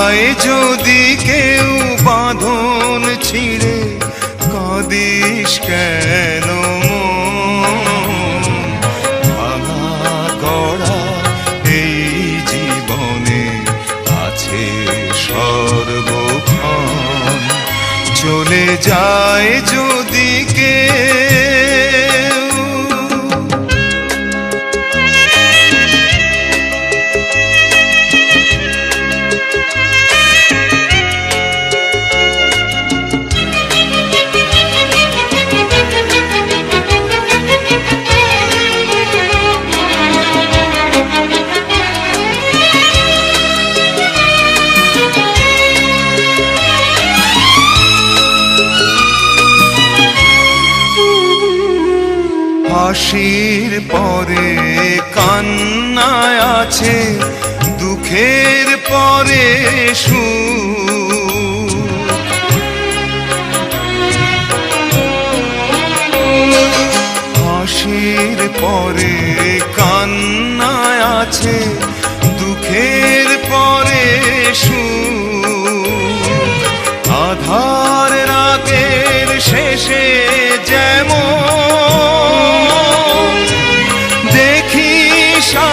যায় যদি কেউ বাঁধন ছিঁড়ে, কাঁদিস কেন মন? ভাঙা গড়া এই জীবনে আছে সর্বক্ষণ, চলে যায় যদি কেউ। হাসির পরে কান্নায় আছে, দুঃখের পরে সুখ। হাসির পরে কান্নায় আছে, দুঃখের পরে সুখ। আধার রাতের শেষে যেমন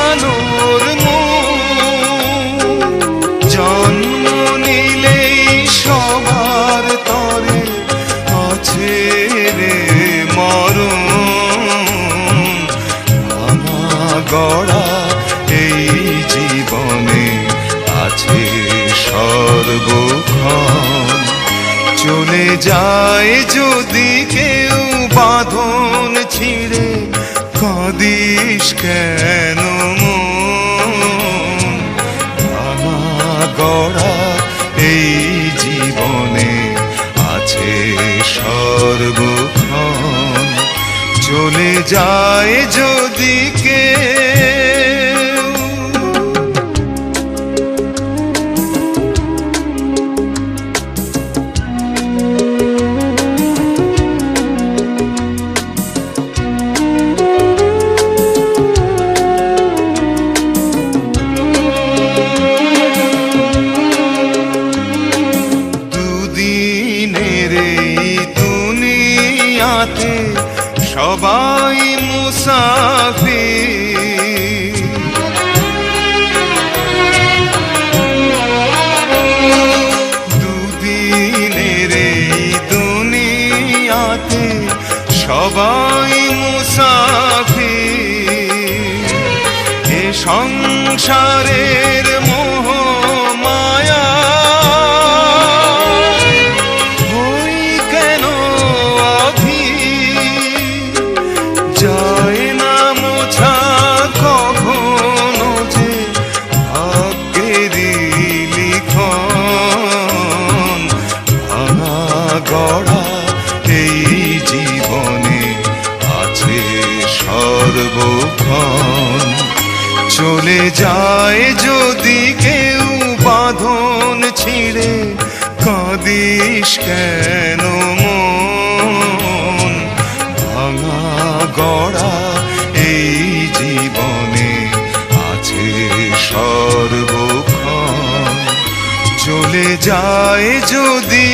আলোর মুখ, জন্ম নিলেই সবার তরে আছে রে মরণ। ভাঙা গড়া এই জীবনে আছে সর্বক্ষণ, চলে যায় যদি কেউ বাঁধন ছিঁড়ে, কাঁদিস কেন মন? ভাঙা গড়া এই জীবনে আছে সর্বক্ষণ, চলে যায় যদি কেউ। সবাই মুসাফির, দুদিনের এই দুনিয়াতে সবাই মুসাফির। এ সংসারের মোহ মায়া যায় না মোছা কখনো যে ভাগ্যেরই লিখন। ভাঙা গড়া এই জীবনে আছে সর্বক্ষণ, চলে যায় যদি কেউ বাঁধন ছিঁড়ে, কাঁদিস কেন মন? ভাঙা গড়া এই জীবনে আছে সর্বক্ষণ, চলে যায় যদি